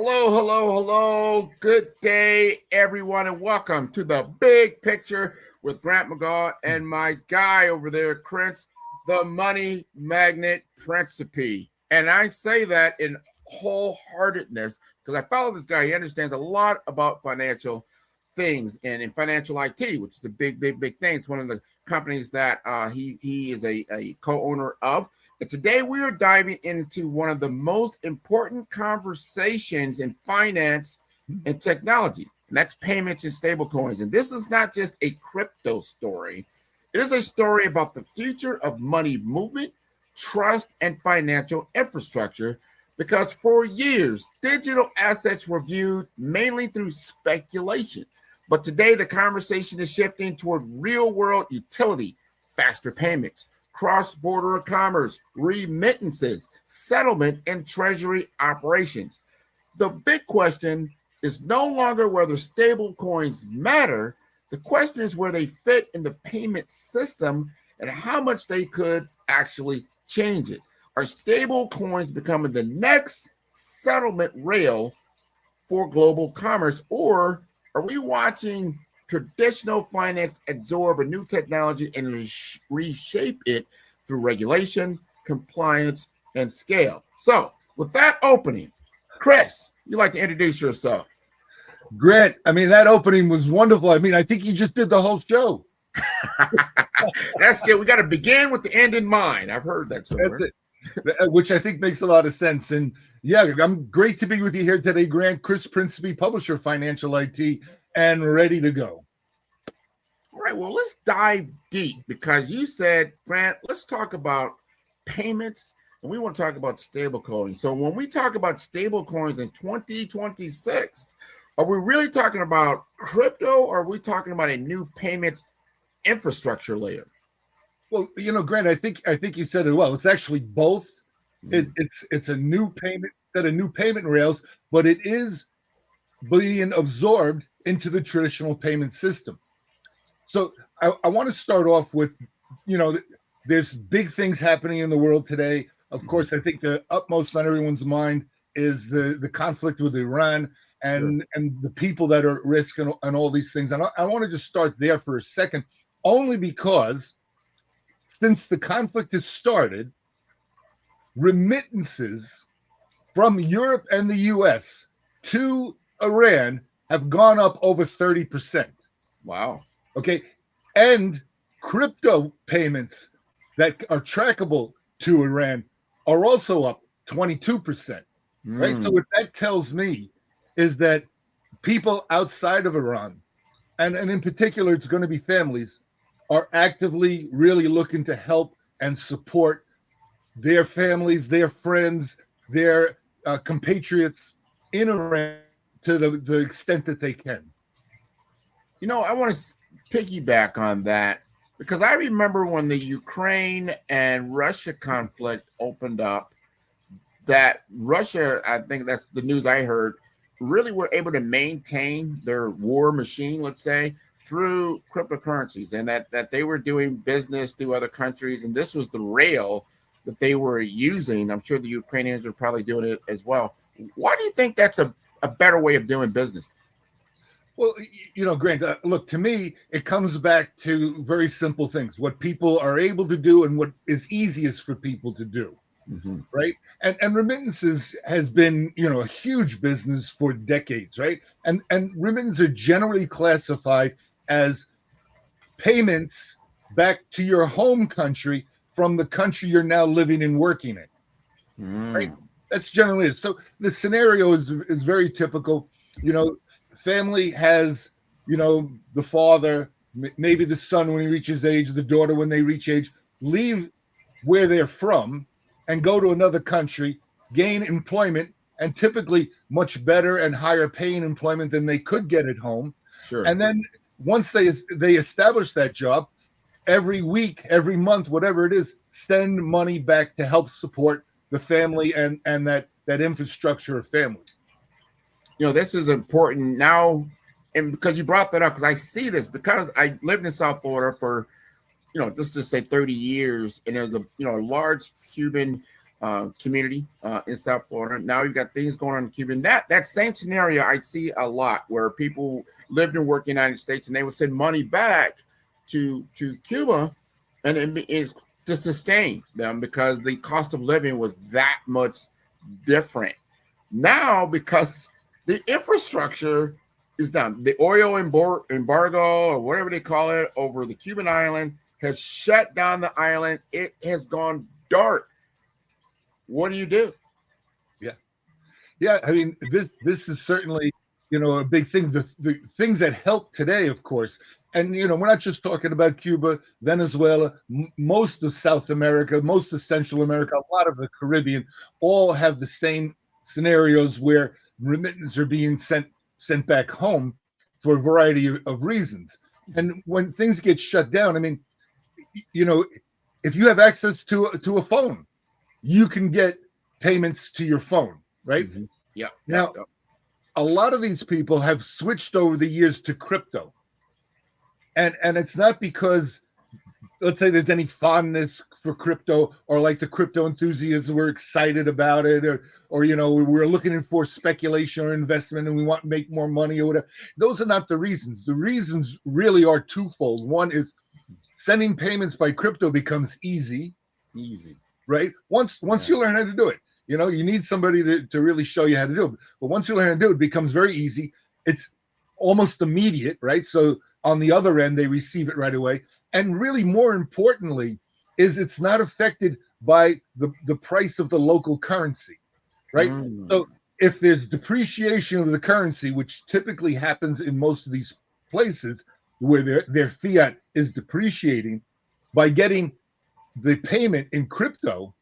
Hello, hello, hello. Good day, everyone, and welcome to the Big Picture with Grant McGaugh and my guy over there, Chris, the money magnet Principe. And I say that in wholeheartedness because I follow this guy. He understands a lot about financial things and in financial IT, which is a big, big, big thing. It's one of the companies that he is a co-owner of. And today we are diving into one of the most important conversations in finance and technology, and that's payments and stablecoins. And this is not just a crypto story. It is a story about the future of money movement, trust, and financial infrastructure because for years, digital assets were viewed mainly through speculation. But today, the conversation is shifting toward real-world utility, faster payments, cross-border commerce, remittances, settlement, and treasury operations. The big question is no longer whether stable coins matter. The question is where they fit in the payment system and how much they could actually change it. Are stable coins becoming the next settlement rail for global commerce, or are we watching traditional finance absorb a new technology and reshape it through regulation, compliance, and scale? So, with that opening, Chris, you'd like to introduce yourself. Grant, that opening was wonderful. I think you just did the whole show. That's it. We got to begin with the end in mind. I've heard that somewhere. Which I think makes a lot of sense. And yeah, I'm great to be with you here today, Grant. Chris Principe, publisher of Financial IT, and ready to go. All right, well, let's dive deep because you said, Grant, let's talk about payments and we want to talk about stablecoins. So when we talk about stablecoins in 2026, are we really talking about crypto or are we talking about a new payments infrastructure layer? Well, Grant, I think you said it well. It's actually both. It's a new payment set of new payment rails, but it is being absorbed into the traditional payment system. So I want to start off with, there's big things happening in the world today. Of course, I think the utmost on everyone's mind is the conflict with Iran and the people that are at risk and all these things. And I want to just start there for a second, only because since the conflict has started, remittances from Europe and the U.S. to Iran have gone up over 30%. Wow. Okay. And crypto payments that are trackable to Iran are also up 22%. Right. So what that tells me is that people outside of Iran, and in particular, it's going to be families, are actively really looking to help and support their families, their friends, their compatriots in Iran to the extent that they can. I want to piggyback on that because I remember when the Ukraine and Russia conflict opened up, that Russia, I think that's the news I heard, really were able to maintain their war machine, let's say, through cryptocurrencies, and that they were doing business through other countries, and this was the rail that they were using. I'm sure the Ukrainians are probably doing it as well. Why do you think that's a better way of doing business? Well, Grant, look, to me, it comes back to very simple things, what people are able to do and what is easiest for people to do, right? And remittances has been, a huge business for decades, right? And remittances are generally classified as payments back to your home country from the country you're now living and working in, right? That's generally it. So the scenario is very typical. Family has, the father, maybe the son when he reaches age, the daughter when they reach age, leave where they're from and go to another country, gain employment, and typically much better and higher paying employment than they could get at home. Sure. And then once they establish that job, every week, every month, whatever it is, send money back to help support the family and that infrastructure of family. This is important now, and because you brought that up, because I see this, because I lived in South Florida for, let's just say 30 years, and there's a large Cuban community in South Florida. Now you've got things going on in Cuba. And that same scenario I see a lot where people lived and worked in the United States and they would send money back to Cuba and it's to sustain them because the cost of living was that much different. Now, because the infrastructure is done, the oil embargo or whatever they call it over the Cuban island has shut down the island. It has gone dark. What do you do? Yeah. I mean, this is certainly, a big thing. The things that help today, of course, and we're not just talking about Cuba, Venezuela, most of South America, most of Central America, a lot of the Caribbean, all have the same scenarios where remittances are being sent back home for a variety of reasons. And when things get shut down, I mean, if you have access to a phone, you can get payments to your phone, right? Mm-hmm. Yeah. Now, a lot of these people have switched over the years to crypto. And it's not because, let's say, there's any fondness for crypto or like the crypto enthusiasts were excited about it or we're looking for speculation or investment and we want to make more money or whatever. Those are not the reasons. The reasons really are twofold. One is sending payments by crypto becomes easy, right? Once you learn how to do it, you need somebody to really show you how to do it. But once you learn how to do it, it becomes very easy. It's almost immediate, right? So on the other end, they receive it right away. And really, more importantly, is it's not affected by the price of the local currency, right? So if there's depreciation of the currency, which typically happens in most of these places where their fiat is depreciating, by getting the payment in crypto,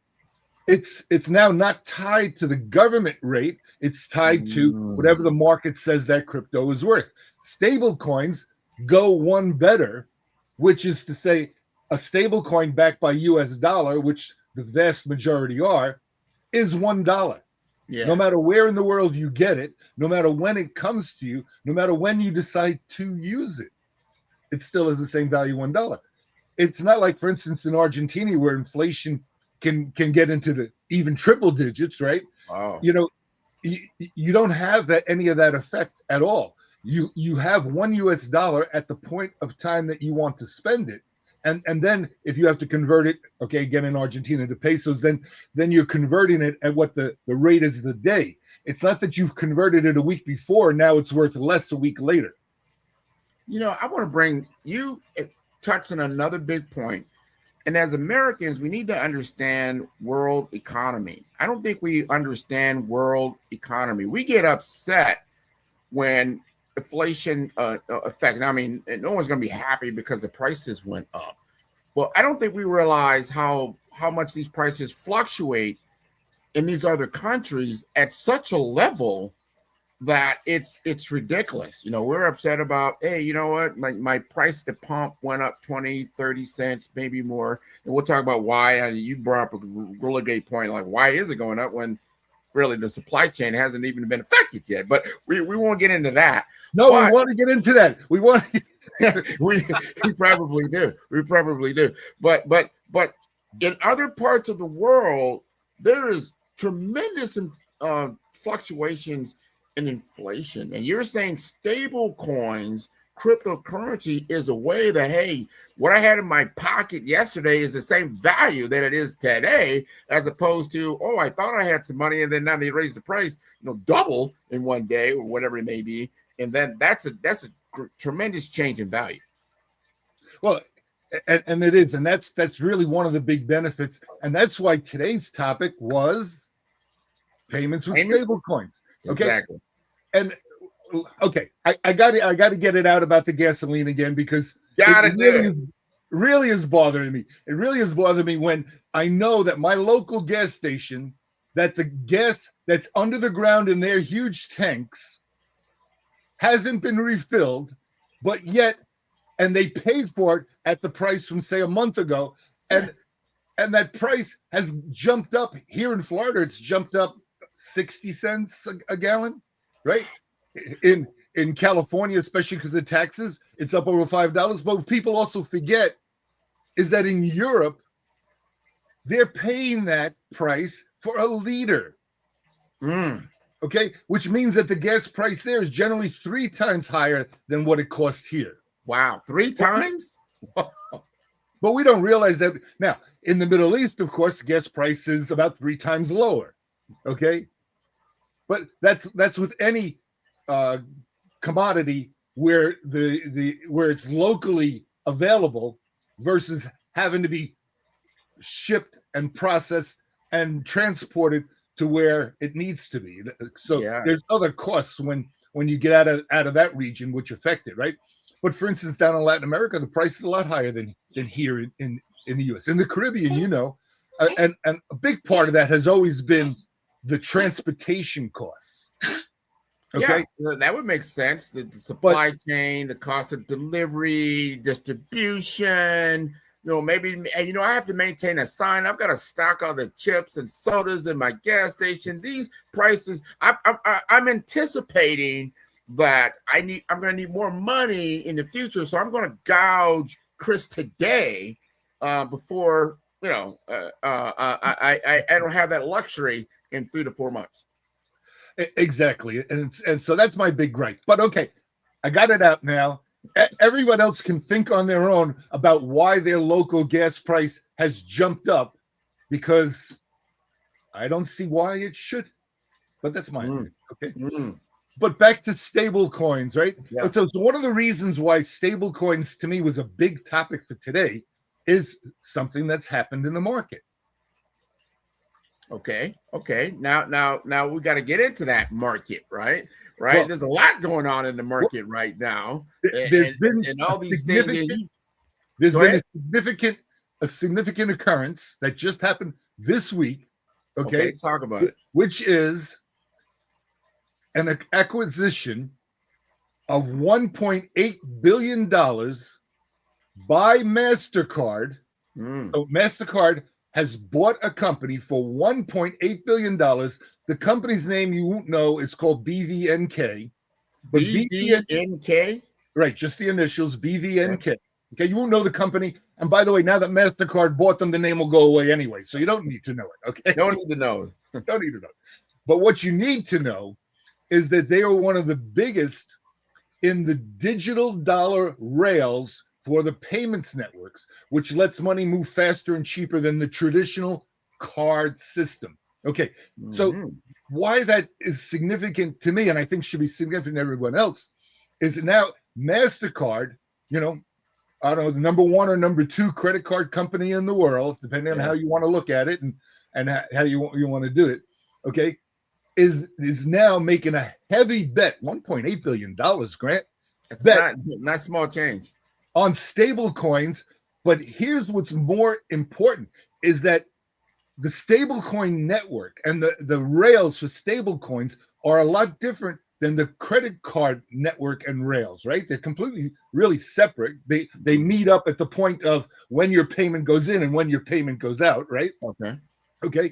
it's now not tied to the government rate. It's tied to whatever the market says that crypto is worth. Stable coins go one better, which is to say a stable coin backed by US dollar, which the vast majority are, is $1. Yes. No matter where in the world you get it, no matter when it comes to you, no matter when you decide to use it, it still has the same value, $1. It's not like, for instance, in Argentina where inflation can get into the even triple digits, right? Wow. You don't have any of that effect at all. You have $1 at the point of time that you want to spend it. And then if you have to convert it, okay, again in Argentina to pesos, then you're converting it at what the rate is of the day. It's not that you've converted it a week before, now it's worth less a week later. I want to bring you touch on another big point. And as Americans, we need to understand world economy. I don't think we understand world economy. We get upset when inflation affects. I mean, no one's going to be happy because the prices went up. Well, I don't think we realize how much these prices fluctuate in these other countries at such a level that it's ridiculous. We're upset about, hey, you know what? My price to pump went up 20, 30 cents, maybe more. And we'll talk about why. You brought up a really great point. Like, why is it going up when really the supply chain hasn't even been affected yet? But we won't get into that. No, we want to get into that. We want we probably do. We probably do. But in other parts of the world, there is tremendous fluctuations in inflation. And you're saying stable coins, cryptocurrency is a way that, hey, what I had in my pocket yesterday is the same value that it is today, as opposed to, oh, I thought I had some money and then now they raised the price, double in one day or whatever it may be. And then that's a tremendous change in value. Well, and it is, and that's really one of the big benefits, and that's why today's topic was payments with stable coins. Okay, exactly. And okay, I got to get it out about the gasoline again because it really is bothering me. It really is bothering me when I know that my local gas station, that the gas that's under the ground in their huge tanks hasn't been refilled, but yet, and they paid for it at the price from, say, a month ago, and that price has jumped up. Here in Florida, it's jumped up 60 cents a gallon, right? In California, especially because of the taxes, it's up over $5. But what people also forget is that in Europe, they're paying that price for a liter. Mm. Okay, which means that the gas price there is generally 3 times higher than what it costs here. Wow, 3 times? But we don't realize that. Now, in the Middle East, of course, the gas price is about 3 times lower. Okay, but that's with any commodity where where it's locally available versus having to be shipped and processed and transported to where it needs to be. So there's other costs when you get out of that region which affect it, right? But for instance, down in Latin America, the price is a lot higher than here in the U.S. In the Caribbean, and a big part of that has always been the transportation costs. Okay, yeah, that would make sense. The supply chain, the cost of delivery, distribution. Maybe I have to maintain a sign. I've got to stock all the chips and sodas in my gas station. These prices, I'm anticipating that I'm going to need more money in the future, so I'm going to gouge Chris today before I don't have that luxury in 3 to 4 months. Exactly, and so that's my big gripe. But okay, I got it out now. Everyone else can think on their own about why their local gas price has jumped up, because I don't see why it should. But that's my opinion. Okay. But back to stable coins, right? Yeah. So one of the reasons why stable coins to me was a big topic for today is something that's happened in the market. Okay. Now we got to get into that market, right? Well, there's a lot going on in the market right now. There's been all these things. There's been a significant occurrence that just happened this week. Okay, talk about it. Which is an acquisition of $1.8 billion by MasterCard. So MasterCard has bought a company for $1.8 billion. The company's name you won't know is called BVNK. But BVNK? Right, just the initials, BVNK. Okay, you won't know the company. And by the way, now that MasterCard bought them, the name will go away anyway. So you don't need to know it, okay? Don't need to know. Don't need to know. But what you need to know is that they are one of the biggest in the digital dollar rails for the payments networks, which lets money move faster and cheaper than the traditional card system. Okay, so why that is significant to me, and I think should be significant to everyone else, is that now MasterCard, I don't know, the number 1 or number 2 credit card company in the world, depending on how you want to look at it and how you want to do it, okay, is now making a heavy bet, $1.8 billion, Grant. That's not small change. On stable coins. But here's what's more important is that the stablecoin network and the rails for stablecoins are a lot different than the credit card network and rails, right? They're completely, really separate. They meet up at the point of when your payment goes in and when your payment goes out, right? Okay.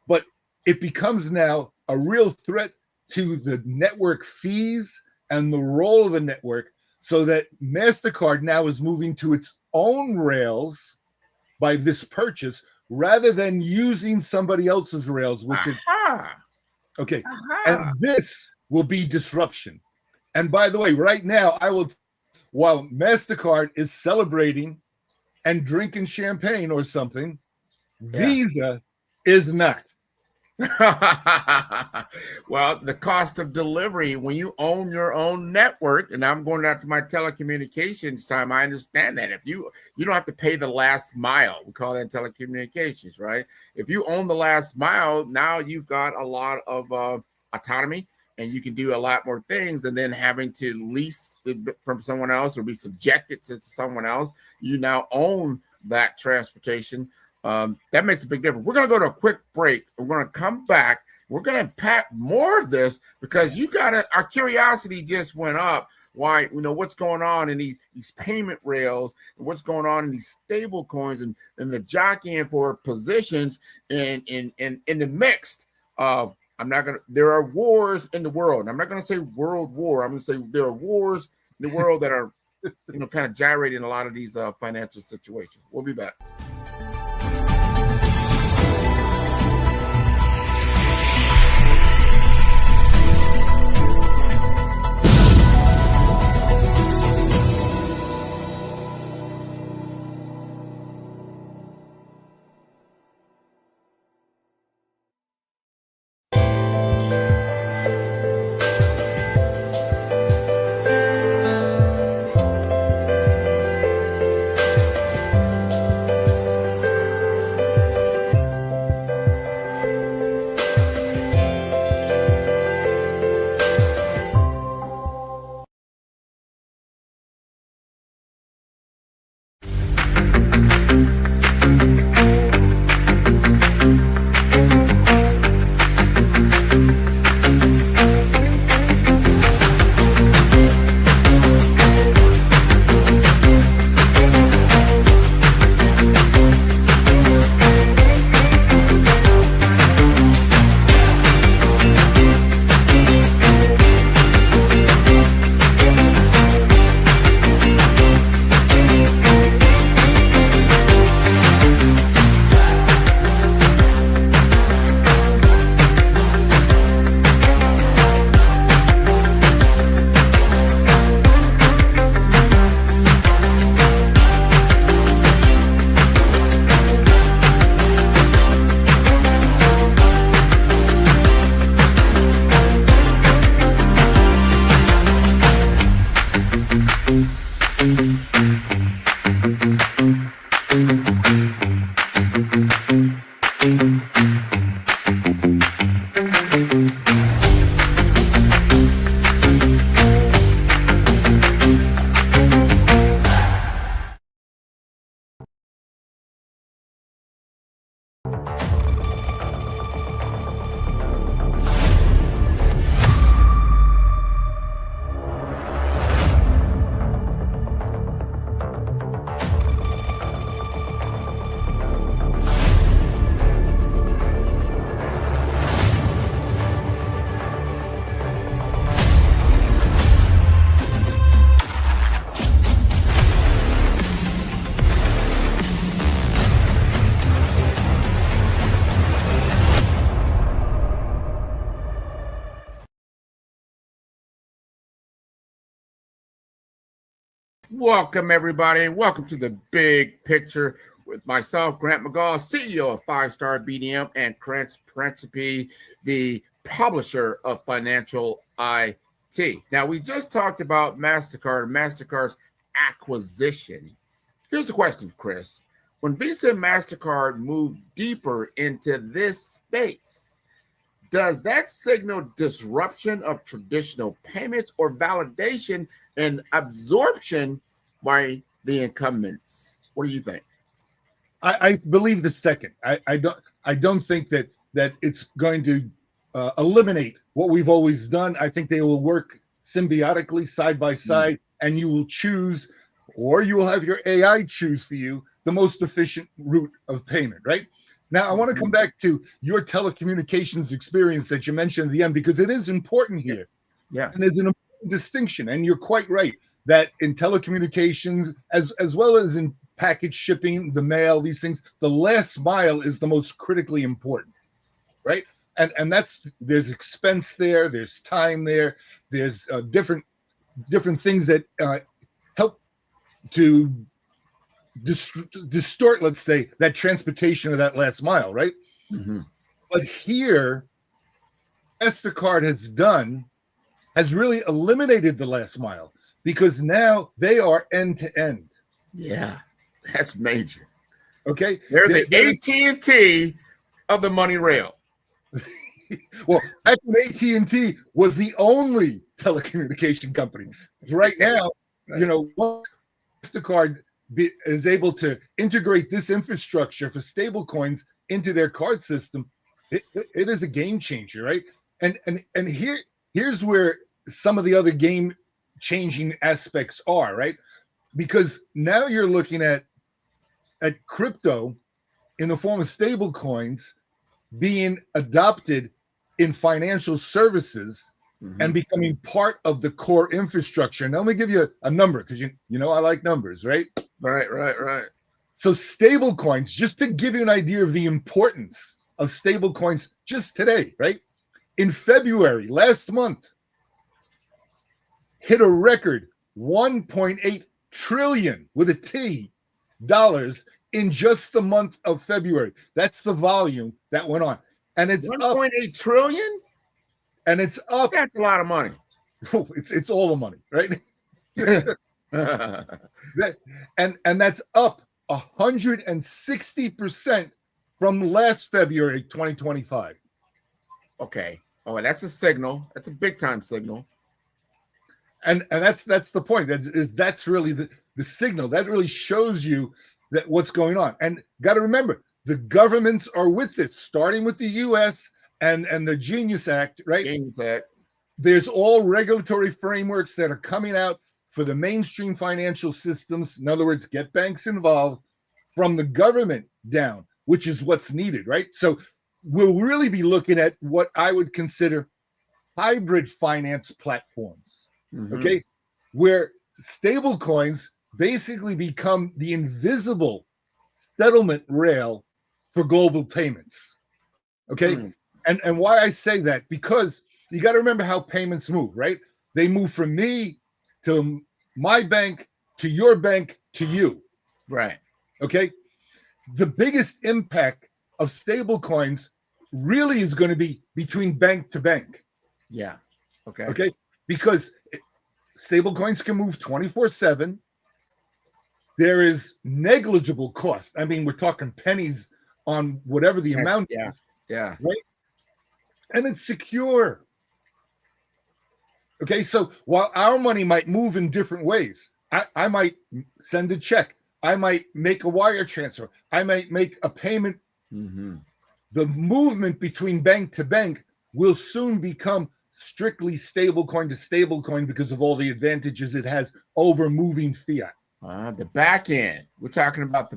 But it becomes now a real threat to the network fees and the role of the network, so that MasterCard now is moving to its own rails by this purchase rather than using somebody else's rails, which is okay. And this will be disruption. And by the way, right now, while MasterCard is celebrating and drinking champagne or something, Visa is not. Well, the cost of delivery when you own your own network, and I'm going after my telecommunications time, I understand that. If you don't have to pay the last mile, we call that telecommunications, right? If you own the last mile, now you've got a lot of autonomy, and you can do a lot more things than then having to lease from someone else or be subjected to someone else. You now own that transportation. That makes a big difference. We're going to go to a quick break. We're going to come back. We're going to unpack more of this because our curiosity just went up. Why, what's going on in these payment rails and what's going on in these stable coins and the jockeying for positions in the mix of, there are wars in the world. I'm not going to say world war. I'm going to say there are wars in the world that are, kind of gyrating a lot of these financial situations. We'll be back. Welcome, everybody, and welcome to the Big Picture with myself, Grant McGaugh, CEO of 5-Star BDM, and Principe, the publisher of Financial IT. Now, we just talked about MasterCard and MasterCard's acquisition. Here's the question, Chris. When Visa and MasterCard move deeper into this space, does that signal disruption of traditional payments or validation and absorption by the incumbents? What do you think? I believe the second. I don't think that it's going to eliminate what we've always done. I think they will work symbiotically side by side, and you will choose, or you will have your AI choose for you the most efficient route of payment, right? Now, I want to come back to your telecommunications experience that you mentioned at the end, because it is important here. Yeah. And there's an important distinction, and you're quite right, that in telecommunications, as well as in package shipping, the mail, these things, the last mile is the most critically important, right? And there's expense there, there's time there, there's different things that help to distort, let's say, that transportation of that last mile, right? But here, MasterCard has really eliminated the last mile, because now they are end to end. Yeah, that's major. Okay, they're the AT&T of the money rail. Well, actually, AT&T was the only telecommunication company. Right now, you know, once MasterCard is able to integrate this infrastructure for stablecoins into their card system, it is a game changer, right? And here's where some of the other game changing aspects are, right? Because now you're looking at crypto in the form of stablecoins being adopted in financial services and becoming part of the core infrastructure. And let me give you a number, because you know I like numbers, right? Right. So stablecoins, just to give you an idea of the importance of stablecoins just today, right? In February, last month, hit a record $1.8 trillion with a T dollars in just the month of February. That's the volume that went on. And it's 1.8 trillion? And it's up. That's a lot of money. Oh, it's all the money, right? and that's up 160% from last February 2025. Okay. Oh, that's a signal. That's a big time signal. And that's the point. That's really the signal. That really shows you that what's going on. And got to remember, the governments are with it, starting with the U.S. and the Genius Act, right? Genius Act. There's all regulatory frameworks that are coming out for the mainstream financial systems. In other words, get banks involved from the government down, which is what's needed, right? So we'll really be looking at what I would consider hybrid finance platforms, okay? Where stable coins basically become the invisible settlement rail for global payments, okay? And why I say that, because you got to remember how payments move, right? They move from me to my bank to your bank to you. Right. Okay. The biggest impact of stable coins really is going to be between bank to bank. Yeah. Okay. Okay. Because Stablecoins can move 24/7. There is negligible cost. I mean, we're talking pennies on whatever the amount is. Yeah. Right? And it's secure. Okay, so while our money might move in different ways, I might send a check, I might make a wire transfer, I might make a payment. Mm-hmm. The movement between bank to bank will soon become strictly stablecoin to stablecoin because of all the advantages it has over moving fiat. The back end. We're talking about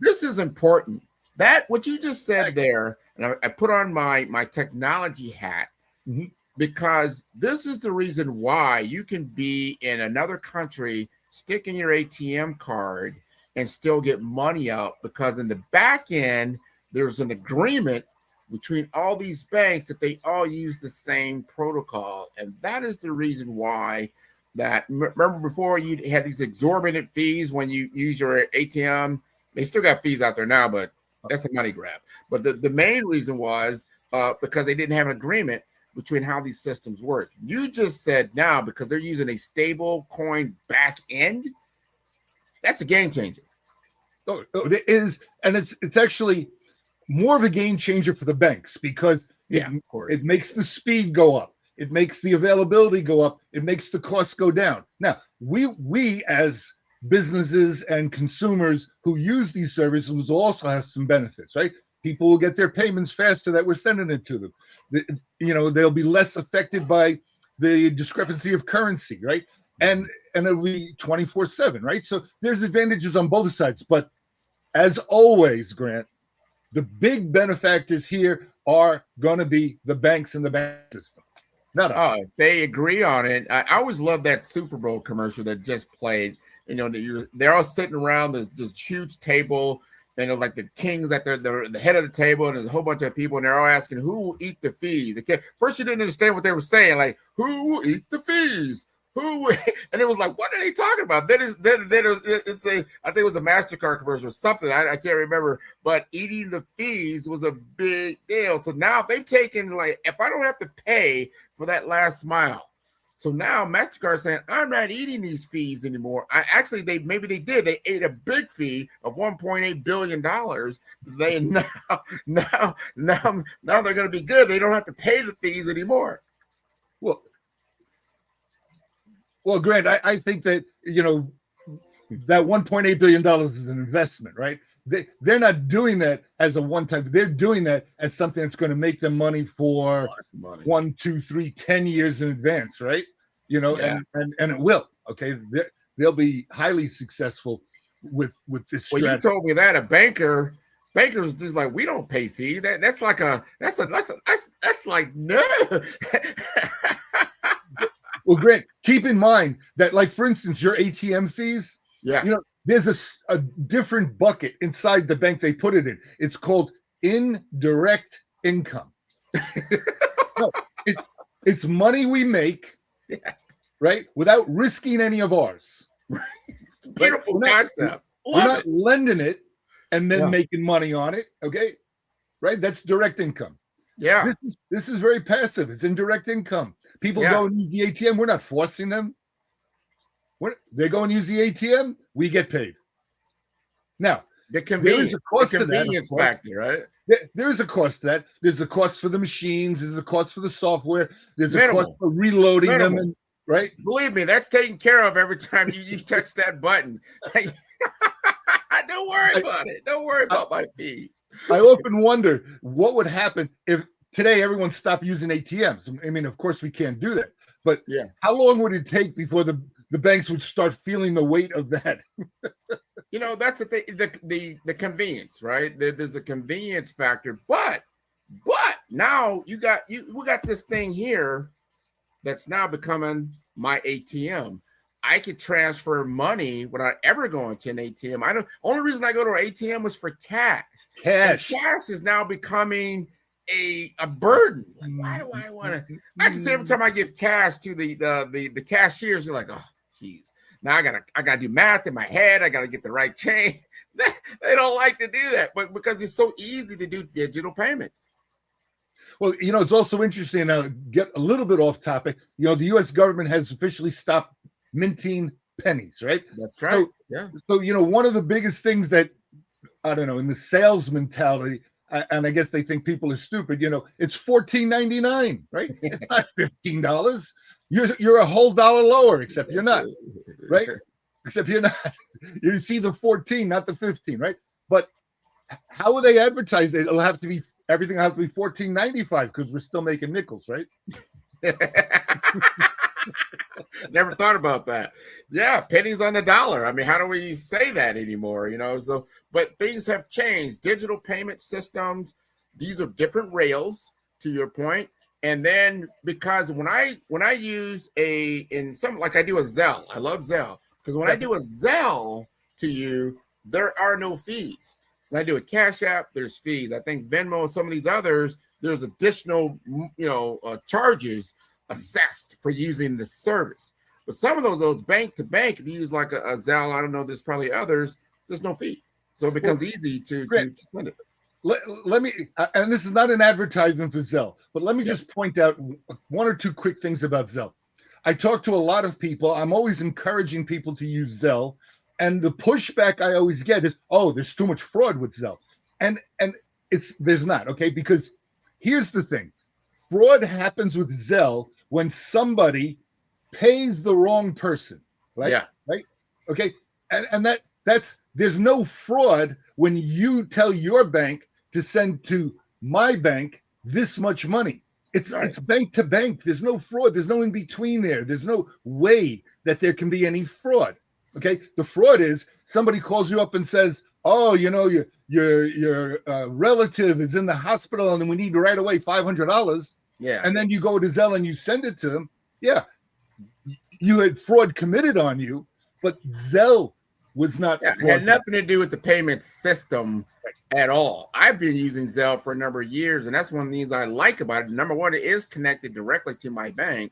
this is important. That what you just said there, and I put on my technology hat, mm-hmm. because this is the reason why you can be in another country, stick in your ATM card, and still get money out, because in the back end, there's an agreement between all these banks that they all use the same protocol. And that is the reason why that, remember before you had these exorbitant fees when you use your ATM, they still got fees out there now, but that's a money grab. But the main reason was because they didn't have an agreement between how these systems work. You just said now, because they're using a stable coin back end, that's a game changer. Oh, it is. And it's actually more of a game changer for the banks, because it makes the speed go up. It makes the availability go up. It makes the costs go down. Now, we as businesses and consumers who use these services will also have some benefits, right? People will get their payments faster that we're sending it to them. They'll be less affected by the discrepancy of currency, right? And it'll be 24/7, right? So there's advantages on both sides. But as always, Grant, the big benefactors here are going to be the banks and the bank system. Not us. Oh, they agree on it. I always love that Super Bowl commercial that just played. They're all sitting around this huge table, and like the kings at the head of the table, and there's a whole bunch of people, and they're all asking who will eat the fees. First, you didn't understand what they were saying, like who will eat the fees. And it was like, what are they talking about? I think it was a MasterCard commercial or something. I can't remember, but eating the fees was a big deal. So now they've taken, like, if I don't have to pay for that last mile. So now MasterCard saying, I'm not eating these fees anymore. Maybe they did. They ate a big fee of $1.8 billion. They now they're going to be good. They don't have to pay the fees anymore. Well, Grant, I think that, that $1.8 billion is an investment, right? They're not doing that as a one-time. They're doing that as something that's going to make them money for 1, 2, 3, 10 years in advance, right? And it will. Okay, they'll be highly successful with this strategy. Well, you told me that a bankers just like, we don't pay fees. That's like no. Well, Grant, keep in mind that, like, for instance, your ATM fees, there's a different bucket inside the bank they put it in. It's called indirect income. No, it's money we make, right, without risking any of ours. It's a beautiful concept. We're not lending it and then making money on it, okay? Right? That's direct income. Yeah. This is very passive. It's indirect income. People go and use the ATM. We're not forcing them. They go and use the ATM. We get paid. Now, there is a convenience factor, right? There is a cost to that. There's a cost for the machines. There's a cost for the software. There's a cost for reloading them. Right? Believe me, that's taken care of every time you touch that button. Don't worry about it. Don't worry about my fees. I often wonder what would happen if today everyone stopped using ATMs. I mean, of course, we can't do that. But how long would it take before the banks would start feeling the weight of that? That's the thing, the convenience, right? There's a convenience factor. But now we got this thing here that's now becoming my ATM. I could transfer money without ever going to an ATM. Only reason I go to an ATM was for cash. Cash is now becoming a burden. Like, why do I want to? I can say every time I give cash to the cashiers, you're like, oh, geez. Now I gotta do math in my head. I gotta get the right chain. They don't like to do that, but because it's so easy to do digital payments. Well, it's also interesting. Now, get a little bit off topic. The U.S. government has officially stopped minting pennies, right? That's right. So, one of the biggest things that, I don't know, in the sales mentality, and I guess they think people are stupid, it's $14.99, right? It's not $15. You're a whole dollar lower, except you're not, right? Except you're not. You see the 14, not the 15, right? But how will they advertise it? Everything will have to be $14.95 because we're still making nickels, right? Never thought about that. Yeah, pennies on the dollar. I mean, how do we say that anymore? So, but things have changed. Digital payment systems, these are different rails, to your point. And then because when I use I do a Zelle, I love Zelle, because when I do a Zelle to you, there are no fees. When I do a Cash App, there's fees. I think Venmo and some of these others, there's additional, charges assessed for using the service. But some of those bank to bank, if you use like a Zelle, I don't know, there's probably others, there's no fee. So it becomes easy to send it. Let me, and this is not an advertisement for Zelle, but let me just point out one or two quick things about Zelle. I talk to a lot of people. I'm always encouraging people to use Zelle. And the pushback I always get is, oh, there's too much fraud with Zelle. And there's not, okay? Because here's the thing. Fraud happens with Zelle when somebody pays the wrong person, right? Yeah. Right? Okay. And there's no fraud when you tell your bank to send to my bank this much money. It's bank to bank. There's no fraud. There's no in between there. There's no way that there can be any fraud. Okay. The fraud is somebody calls you up and says, oh, your relative is in the hospital and we need right away $500. Yeah. And then you go to Zelle and you send it to them. Yeah. You had fraud committed on you, but Zelle was not. It had nothing to do with the payment system at all. I've been using Zelle for a number of years, and that's one of the things I like about it. Number one, it is connected directly to my bank,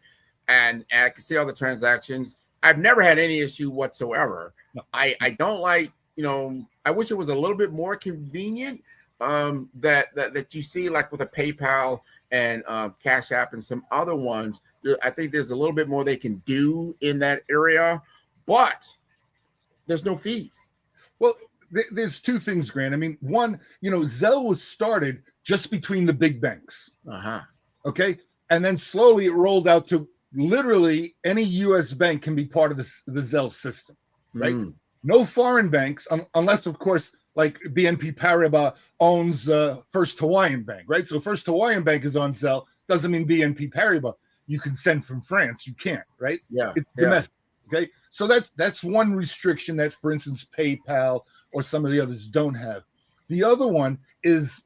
and I can see all the transactions. I've never had any issue whatsoever. No. I don't like, I wish it was a little bit more convenient that you see like with a PayPal and Cash App and some other ones. I think there's a little bit more they can do in that area, but there's no fees. Well, there's two things, Grant. I mean, one, Zelle was started just between the big banks. Okay. And then slowly it rolled out to literally any U.S. bank can be part of the Zelle system, right? No foreign banks, unless, of course, like BNP Paribas owns First Hawaiian Bank, right? So First Hawaiian Bank is on Zelle. Doesn't mean BNP Paribas. You can send from France. You can't, right? Yeah. It's domestic. Okay. So that's one restriction that, for instance, PayPal or some of the others don't have. The other one is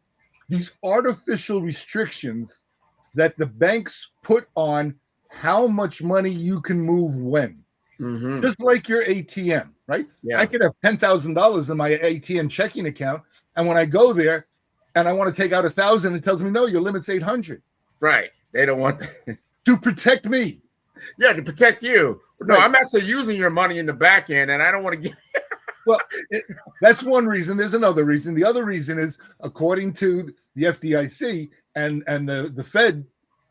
these artificial restrictions that the banks put on how much money you can move when. Just like your ATM, right? Yeah. I could have $10,000 in my ATM checking account, and when I go there and I want to take out 1,000, it tells me no, your limit's 800. Right. They don't want that. To protect me. Yeah, to protect you. No, right. I'm actually using your money in the back end, and I don't want to get. Well, that's one reason. There's another reason. The other reason is, according to the FDIC and the Fed,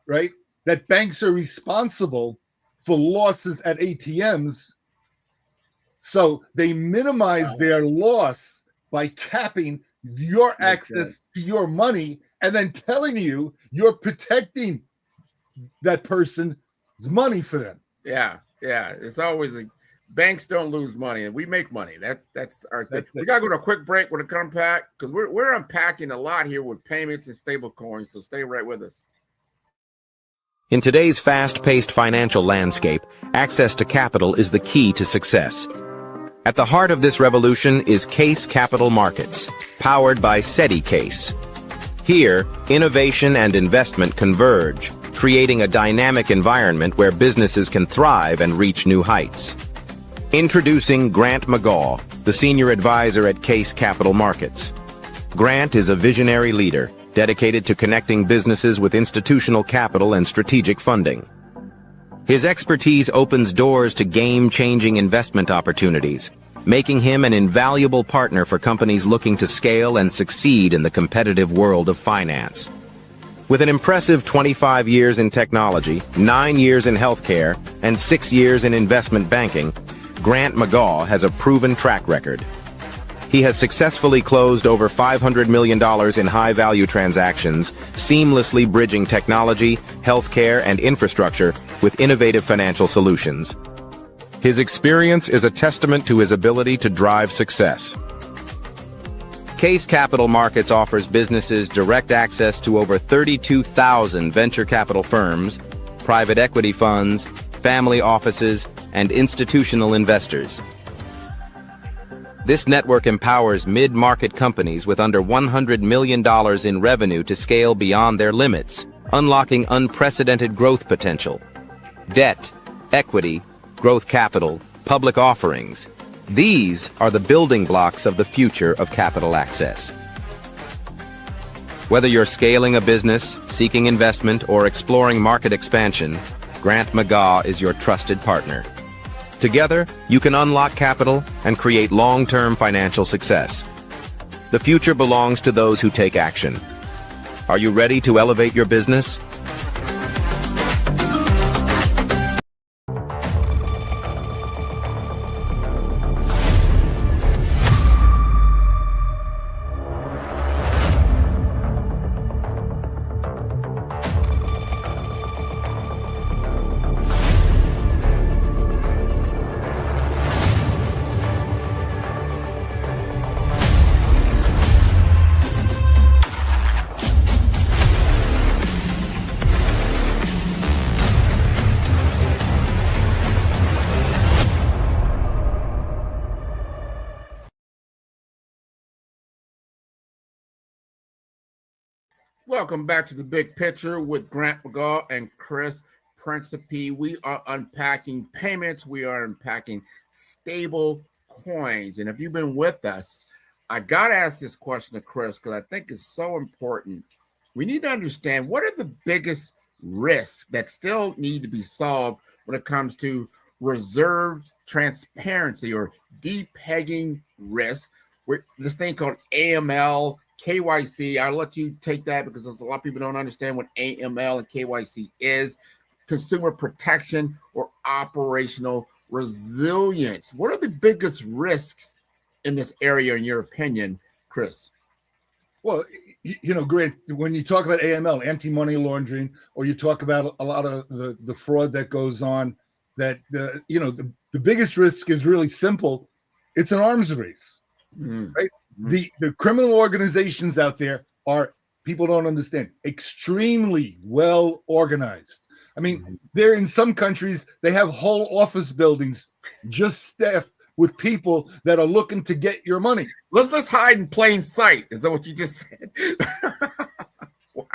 right, that banks are responsible for losses at ATMs. So they minimize their loss by capping your access to your money and then telling you you're protecting that person's money for them. Yeah. It's always banks don't lose money and we make money. That's our thing. We gotta go to a quick break when it comes back because we're unpacking a lot here with payments and stablecoins. So stay right with us. In today's fast-paced financial landscape, access to capital is the key to success. At the heart of this revolution is Case Capital Markets, powered by SETI Case. Here, innovation and investment converge, creating a dynamic environment where businesses can thrive and reach new heights. Introducing Grant McGaugh, the senior advisor at Case Capital Markets. Grant is a visionary leader, dedicated to connecting businesses with institutional capital and strategic funding. His expertise opens doors to game-changing investment opportunities, making him an invaluable partner for companies looking to scale and succeed in the competitive world of finance. With an impressive 25 years in technology, 9 years in healthcare, and 6 years in investment banking, Grant McGaugh has a proven track record. He has successfully closed over $500 million in high-value transactions, seamlessly bridging technology, healthcare, and infrastructure with innovative financial solutions. His experience is a testament to his ability to drive success. Case Capital Markets offers businesses direct access to over 32,000 venture capital firms, private equity funds, family offices, and institutional investors. This network empowers mid-market companies with under $100 million in revenue to scale beyond their limits, unlocking unprecedented growth potential. Debt, equity, growth capital, public offerings. These are the building blocks of the future of capital access. Whether you're scaling a business, seeking investment, or exploring market expansion, Grant McGaugh is your trusted partner. Together, you can unlock capital and create long-term financial success. The future belongs to those who take action. Are you ready to elevate your business? Welcome back to the Big Picture with Grant McGaugh and Chris Principe. We are unpacking payments. We are unpacking stable coins. And if you've been with us, I got to ask this question to Chris because I think it's so important. We need to understand what are the biggest risks that still need to be solved when it comes to reserve transparency or depegging risk. This thing called AML, KYC. I'll let you take that because there's a lot of people don't understand what AML and KYC is. Consumer protection or operational resilience. What are the biggest risks in this area, in your opinion, Chris? Well, Grant, when you talk about AML, anti-money laundering, or you talk about a lot of the fraud that goes on, that the biggest risk is really simple. It's an arms race, right? The criminal organizations out there are, people don't understand, extremely well organized. I mean, they're in some countries, they have whole office buildings just staffed with people that are looking to get your money. Let's hide in plain sight. Is that what you just said? Wow.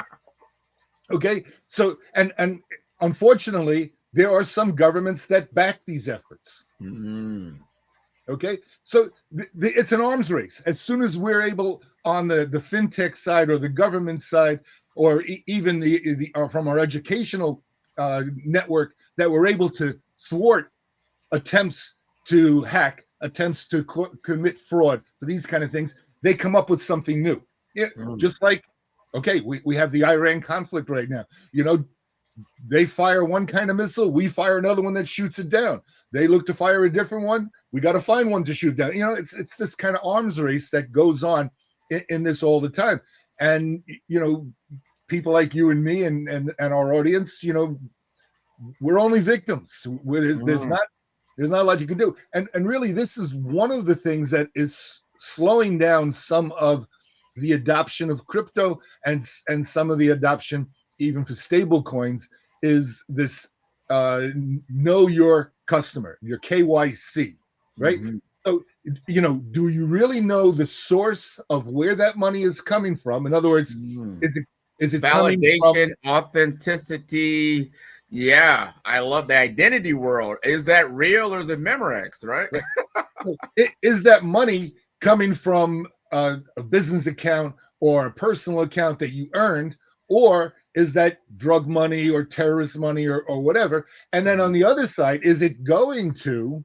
Okay, so and unfortunately, there are some governments that back these efforts. Okay, so it's an arms race. As soon as we're able on the fintech side or the government side, or even the from our educational network, that we're able to thwart attempts to hack, attempts to commit fraud, for these kind of things, they come up with something new. Yeah, just like, okay, we have the Iran conflict right now. They fire one kind of missile, we fire another one that shoots it down. They look to fire a different one, we got to find one to shoot down. It's this kind of arms race that goes on in this all the time. And people like you and me and our audience, we're only victims. There's not a lot you can do. And really, this is one of the things that is slowing down some of the adoption of crypto and some of the adoption even for stable coins, is this know your customer, your KYC, right? So, do you really know the source of where that money is coming from? In other words, is it validation, authenticity? Yeah, I love the identity world. Is that real or is it Memorex, right? Is that money coming from a business account or a personal account that you earned, or is that drug money or terrorist money or whatever? And then on the other side, is it going to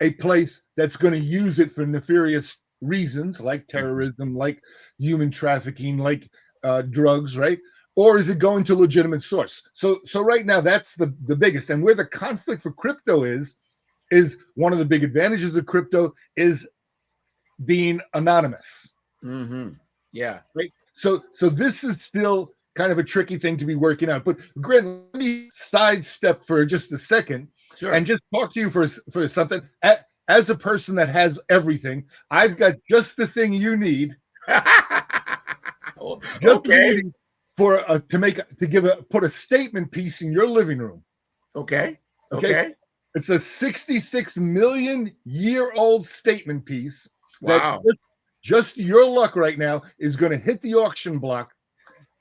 a place that's going to use it for nefarious reasons, like terrorism, like human trafficking, like drugs, right? or is it going to a legitimate source? So right now that's the biggest, and where the conflict for crypto is one of the big advantages of crypto is being anonymous. Yeah. Right. So this is still kind of a tricky thing to be working out. But Grant, let me sidestep for just a second and just talk to you for something. As a person that has everything, I've got just the thing you need. Okay. For put a statement piece in your living room. Okay. It's a 66 million year old statement piece. Wow. That just your luck right now is going to hit the auction block.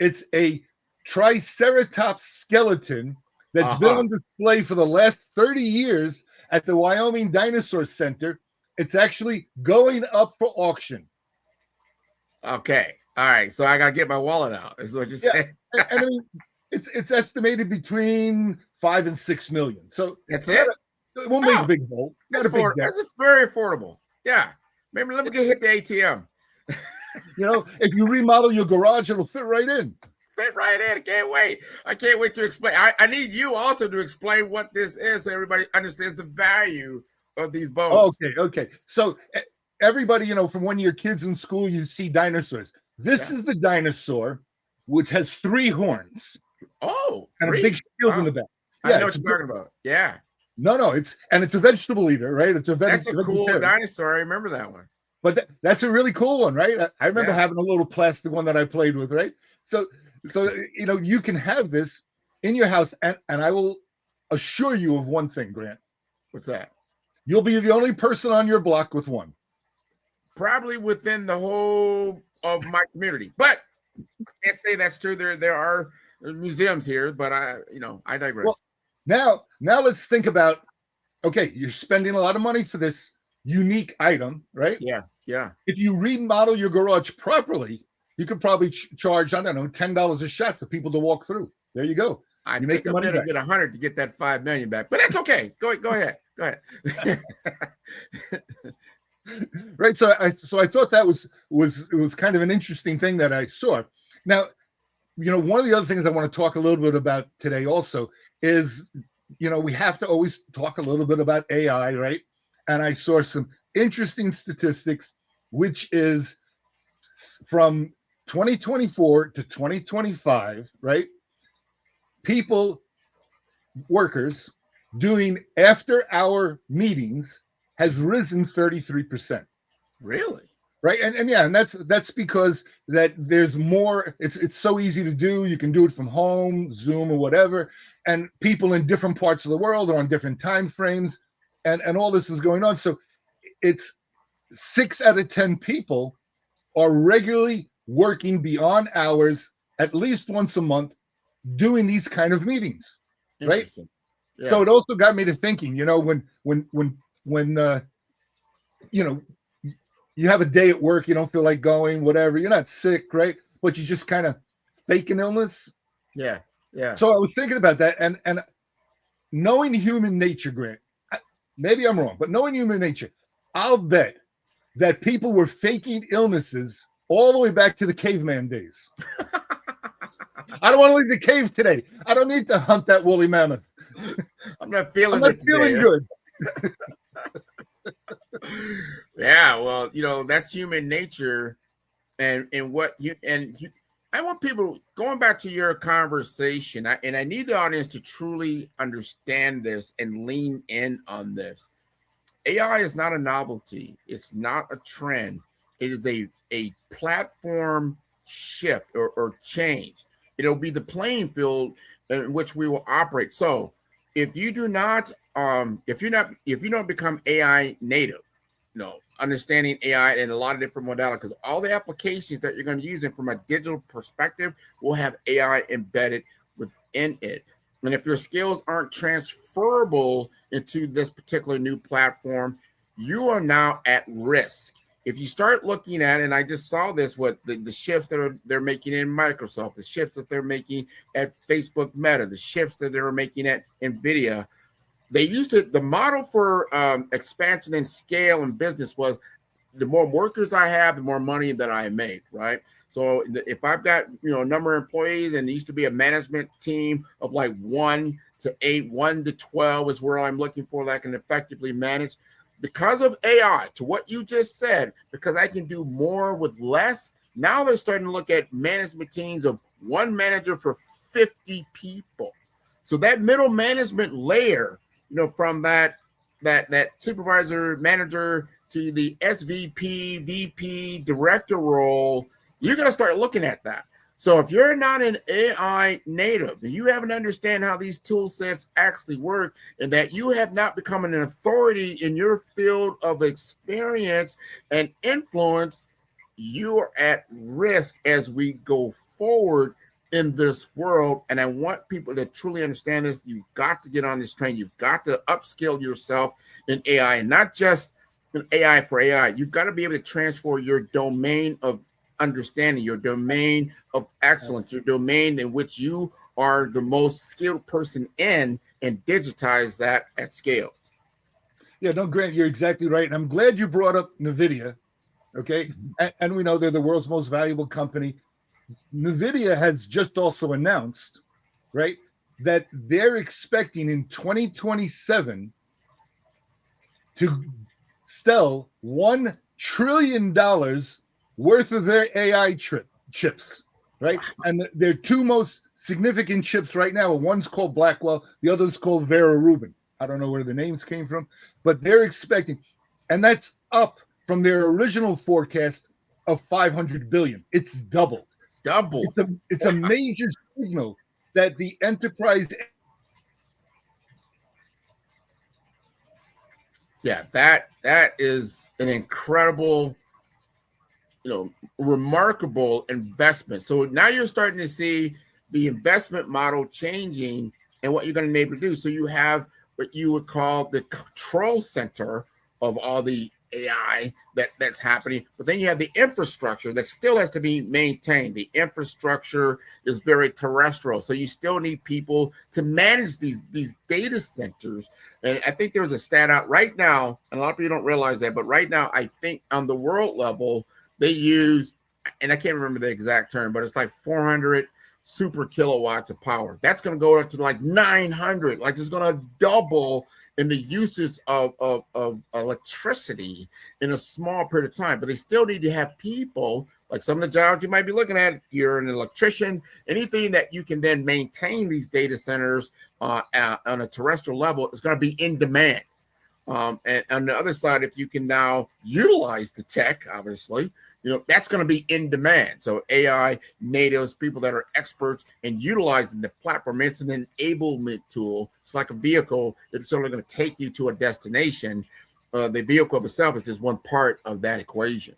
It's a Triceratops skeleton that's been on display for the last 30 years at the Wyoming Dinosaur Center. It's actually going up for auction. Okay. All right. So I got to get my wallet out, is what you're saying. And I mean, it's estimated between 5 and 6 million. So that's it. It won't make a big hole. That's very affordable. Yeah. Maybe let me hit the ATM. If you remodel your garage, it'll fit right in. Fit right in. I can't wait to explain. I need you also to explain what this is so everybody understands the value of these bones. Okay. So everybody, from when you're kids in school, you see dinosaurs. This is the dinosaur, which has 3 horns. Oh, and a big shield in the back. I know what you're talking about. Yeah. No, it's a vegetable eater, right? That's a cool dinosaur. I remember that one. But that's a really cool one, right? I remember having a little plastic one that I played with, right? So you can have this in your house, and I will assure you of one thing, Grant. What's that? You'll be the only person on your block with one. Probably within the whole of my community, but I can't say that's true. There are museums here, but I digress. Well, now let's think about. Okay, you're spending a lot of money for this unique item, right? Yeah. If you remodel your garage properly, you could probably charge, I don't know, $10 a shot for people to walk through. There you go. I think I'm going to get 100 to get that 5 million back, but that's okay. Go ahead. Right. So I thought that was kind of an interesting thing that I saw. Now, one of the other things I want to talk a little bit about today also is, we have to always talk a little bit about AI, right? And I saw some interesting statistics, which is from 2024 to 2025, right? Workers doing after-hour meetings has risen 33%. Really? Right. And that's because that there's more. It's so easy to do. You can do it from home, Zoom or whatever. And people in different parts of the world are on different time frames, and all this is going on. So it's 6 out of 10 people are regularly working beyond hours at least once a month doing these kind of meetings. Right. Yeah. So it also got me to thinking, when you have a day at work, you don't feel like going, whatever. You're not sick, right? But you just kind of fake an illness. Yeah. So I was thinking about that, and knowing human nature, Grant, maybe I'm wrong, but knowing human nature, I'll bet that people were faking illnesses all the way back to the caveman days. I don't want to leave the cave today. I don't need to hunt that woolly mammoth. I'm not feeling good. Yeah, well, that's human nature, and I want people going back to your conversation, and I need the audience to truly understand this and lean in on this. AI is not a novelty. It's not a trend. It is a platform shift or change. It'll be the playing field in which we will operate. So if you do not, if you don't become AI native, understanding AI in a lot of different modalities, because all the applications that you're going to use it from a digital perspective will have AI embedded within it. And if your skills aren't transferable into this particular new platform, you are now at risk. If you start looking at, and I just saw this, what the shifts that they're making in Microsoft, the shifts that they're making at Facebook Meta, the shifts that they're making at NVIDIA, they used to, the model for expansion and scale and business was the more workers I have, the more money that I make, right? So if I've got, a number of employees, and it used to be a management team of like 1 to 8, 1 to 12 is where I'm looking for that I can effectively manage. Because of AI, to what you just said, because I can do more with less, now they're starting to look at management teams of one manager for 50 people. So that middle management layer, from that supervisor, manager to the SVP, VP, director role, you're going to start looking at that. So if you're not an AI native and you haven't understand how these tool sets actually work, and that you have not become an authority in your field of experience and influence, you are at risk as we go forward in this world. And I want people to truly understand this. You've got to get on this train. You've got to upskill yourself in AI, and not just in AI for AI. You've got to be able to transfer your domain of understanding, your domain of excellence, your domain in which you are the most skilled person in, and digitize that at scale. Yeah, no, Grant, you're exactly right. And I'm glad you brought up NVIDIA. Okay. And we know they're the world's most valuable company. NVIDIA has just also announced, right, that they're expecting in 2027 to sell $1 trillion worth of their AI chips, right? And their two most significant chips right now, one's called Blackwell, the other's called Vera Rubin. I don't know where the names came from, but they're expecting, and that's up from their original forecast of 500 billion. It's doubled. It's a major signal that the enterprise. Yeah, that is an incredible, remarkable investment. So now you're starting to see the investment model changing and what you're going to be able to do. So you have what you would call the control center of all the AI that's happening, but then you have the infrastructure that still has to be maintained. The infrastructure is very terrestrial, so you still need people to manage these data centers. And I think there's a stat out right now, and a lot of people don't realize that, but right now I think on the world level they use, and I can't remember the exact term, but it's like 400 super kilowatts of power. That's going to go up to like 900. Like it's going to double in the usage of electricity in a small period of time. But they still need to have people, like some of the jobs you might be looking at. You're an electrician, anything that you can then maintain these data centers on a terrestrial level is going to be in demand. And on the other side, if you can now utilize the tech, obviously, that's going to be in demand. So AI natives, people that are experts in utilizing the platform, it's an enablement tool. It's like a vehicle. It's only going to take you to a destination. The vehicle of itself is just one part of that equation.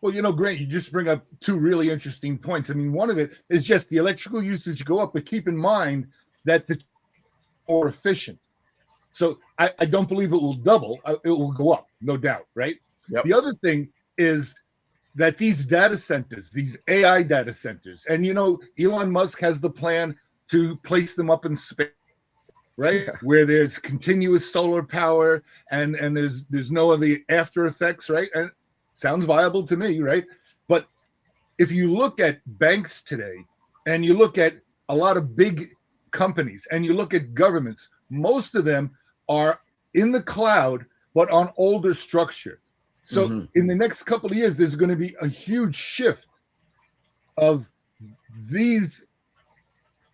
Well, Grant, you just bring up two really interesting points. I mean, one of it is just the electrical usage go up, but keep in mind that the more efficient. So I don't believe it will double. It will go up, no doubt, right? Yep. The other thing is that these data centers, these AI data centers, and Elon Musk has the plan to place them up in space, right? Where there's continuous solar power and there's no of the after effects, right? And sounds viable to me, right? But if you look at banks today and you look at a lot of big companies and you look at governments, most of them are in the cloud, but on older structure. So in the next couple of years, there's going to be a huge shift of these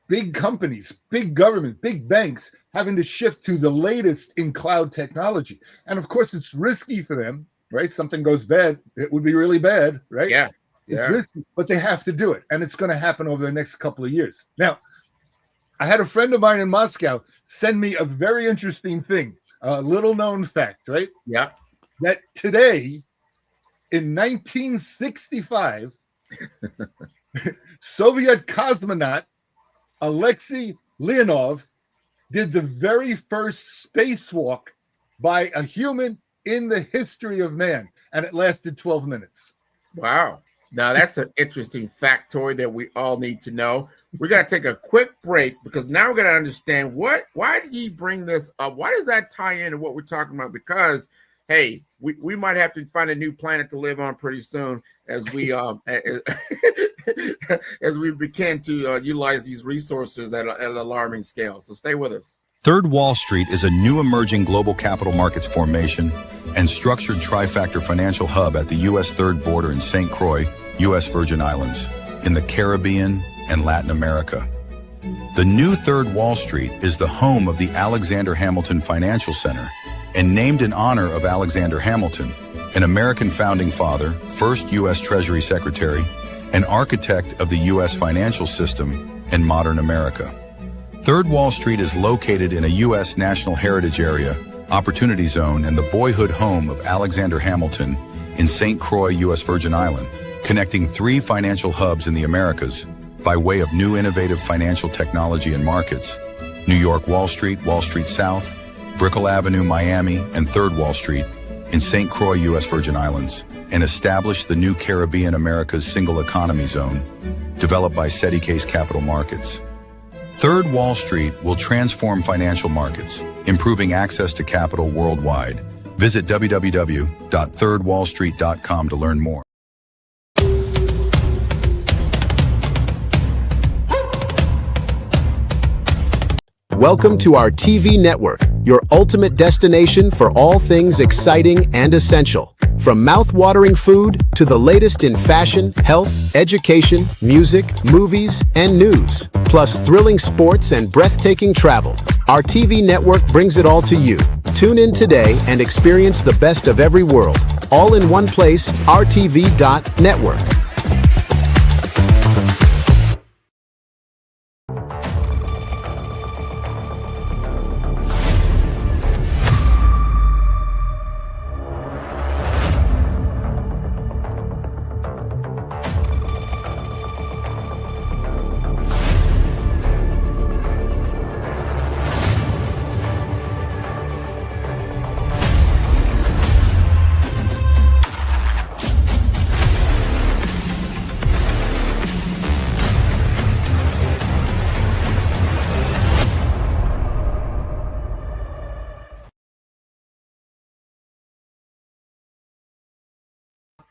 big companies, big government, big banks having to shift to the latest in cloud technology. And of course, it's risky for them, right? Something goes bad, it would be really bad, right? Yeah. It's risky, but they have to do it. And it's going to happen over the next couple of years. Now, I had a friend of mine in Moscow send me a very interesting thing, a little known fact, right? Yeah. That today, in 1965, Soviet cosmonaut Alexei Leonov did the very first spacewalk by a human in the history of man, and it lasted 12 minutes. Wow. Now, that's an interesting factoid that we all need to know. We're going to take a quick break because now we're going to understand why did he bring this up? Why does that tie into what we're talking about? Because hey, we might have to find a new planet to live on pretty soon as we as we begin to utilize these resources at an alarming scale. So stay with us. Third Wall Street is a new emerging global capital markets formation and structured trifactor financial hub at the U.S. third border in St. Croix, U.S. Virgin Islands, in the Caribbean and Latin America. The new Third Wall Street is the home of the Alexander Hamilton Financial Center and named in honor of Alexander Hamilton, an American founding father, first U.S. Treasury Secretary, and architect of the U.S. financial system and modern America. Third Wall Street is located in a U.S. National Heritage Area, Opportunity Zone, and the boyhood home of Alexander Hamilton in St. Croix, U.S. Virgin Island, connecting 3 financial hubs in the Americas by way of new innovative financial technology and markets: New York Wall Street South, Brickell Avenue, Miami, and Third Wall Street in St. Croix, U.S. Virgin Islands, and established the new Caribbean America's Single Economy Zone, developed by SETI Case Capital Markets. Third Wall Street will transform financial markets, improving access to capital worldwide. Visit www.thirdwallstreet.com to learn more. Welcome to our TV network, your ultimate destination for all things exciting and essential. From mouth-watering food to the latest in fashion, health, education, music, movies, and news, plus thrilling sports and breathtaking travel, our TV network brings it all to you. Tune in today and experience the best of every world, all in one place, rtv.network.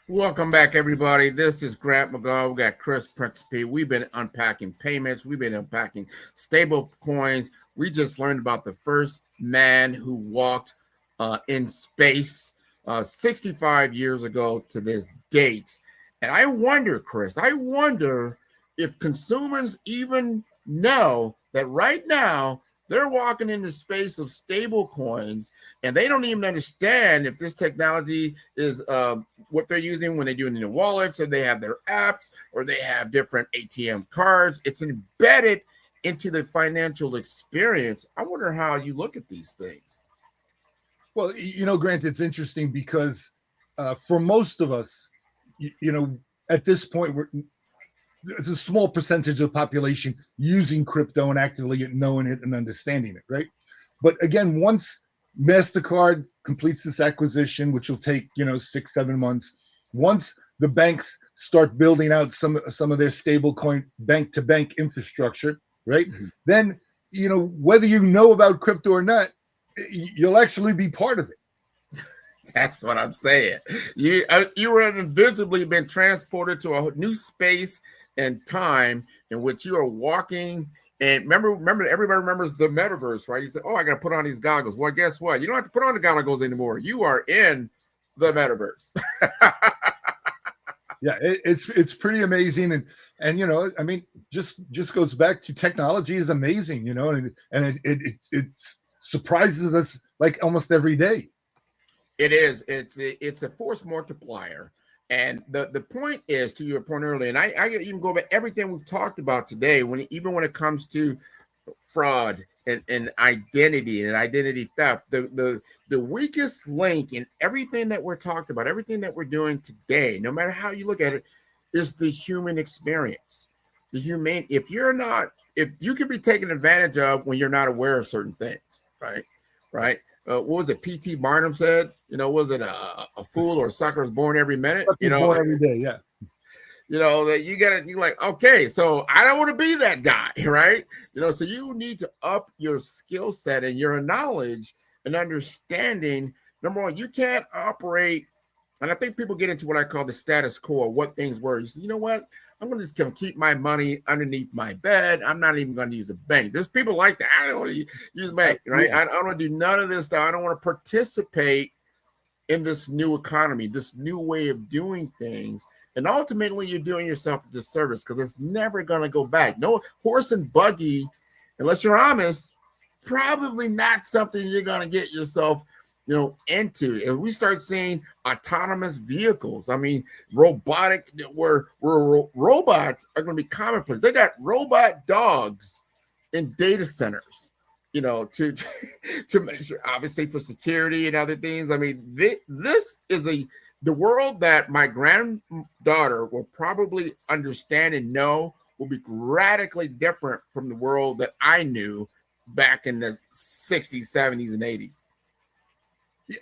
Welcome back, everybody. This is Grant McGaugh. We got Chris Principe. We've been unpacking payments. We've been unpacking stable coins. We just learned about the first man who walked in space 65 years ago to this date. And I wonder, Chris, if consumers even know that right now they're walking into space of stable coins and they don't even understand if this technology is what they're using when they're doing the wallets, or they have their apps, or they have different ATM cards. It's embedded into the financial experience. I wonder how you look at these things. Well, Grant, it's interesting because for most of us, at this point, there's a small percentage of the population using crypto and actively knowing it and understanding it, right? But again, once MasterCard completes this acquisition, which will take 6-7 months, once the banks start building out some of their stablecoin bank-to-bank infrastructure, right? Mm-hmm. Then whether you know about crypto or not, you'll actually be part of it. That's what I'm saying. You were invisibly been transported to a new space and time in which you are walking. And remember, everybody remembers the metaverse, right? You say, "Oh, I got to put on these goggles." Well, guess what? You don't have to put on the goggles anymore. You are in the metaverse. Yeah, it's pretty amazing, and just goes back to technology is amazing, and it surprises us like almost every day. It is. It's a force multiplier. And the point is, to your point earlier, and I even go back everything we've talked about today, even when it comes to fraud and identity theft, the weakest link in everything that we're talking about, everything that we're doing today, no matter how you look at it, is the human experience. If you can be taken advantage of when you're not aware of certain things, right? What was it? P.T. Barnum said, was it a fool or a sucker is born every minute? Born every day, yeah. That you're like, okay, so I don't want to be that guy, right? So you need to up your skill set and your knowledge and understanding, number one, you can't operate. And I think people get into what I call the status quo, what things were. You say, you know what? I'm going to just keep my money underneath my bed. I'm not even going to use a bank. There's people like that. I don't want to use a bank, right? I don't want to do none of this stuff. I don't want to participate in this new economy, this new way of doing things. And ultimately, you're doing yourself a disservice because it's never going to go back. No horse and buggy, unless you're Amish, probably not something you're going to get yourself into. And we start seeing autonomous vehicles. I mean, robotic, where robots are going to be commonplace. They got robot dogs in data centers, to make sure, obviously, for security and other things. I mean, this is the world that my granddaughter will probably understand and know will be radically different from the world that I knew back in the 60s, 70s, and 80s.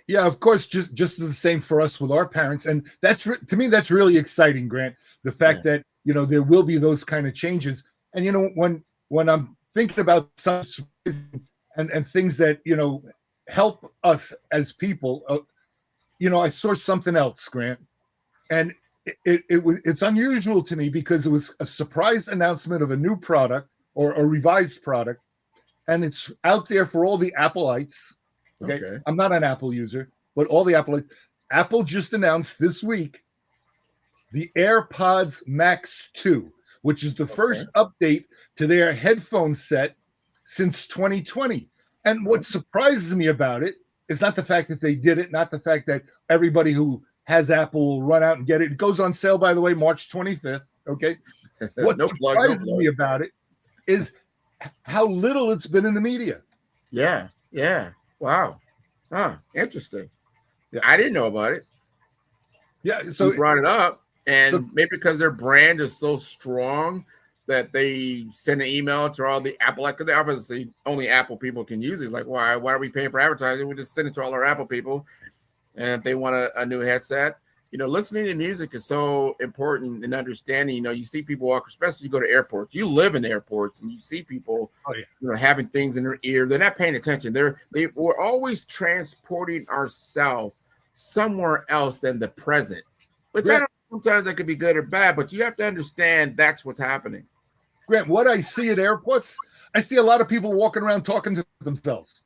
Yeah, of course, just the same for us with our parents. And that's, to me, that's really exciting, Grant. The fact that, there will be those kind of changes. And, when I'm thinking about some and things that, help us as people, I saw something else, Grant. And it's unusual to me because it was a surprise announcement of a new product or a revised product. And it's out there for all the Appleites. Okay. I'm not an Apple user, but all the Apple just announced this week the AirPods Max 2, which is the first update to their headphone set since 2020. And what surprises me about it is not the fact that they did it, not the fact that everybody who has Apple will run out and get it. It goes on sale, by the way, March 25th. Okay. What surprises me about it is how little it's been in the media. Yeah. Wow. Interesting. Yeah. I didn't know about it. Yeah. So you brought it up, and maybe because their brand is so strong that they send an email to all the Apple, because obviously only Apple people can use it. Like, why are we paying for advertising? We just send it to all our Apple people. And if they want a new headset, listening to music is so important in understanding. You see people walk, especially you go to airports. You live in airports, and you see people, having things in their ear. They're not paying attention. We're always transporting ourselves somewhere else than the present. Which I don't know, sometimes that could be good or bad, but you have to understand that's what's happening. Grant, what I see at airports, I see a lot of people walking around talking to themselves.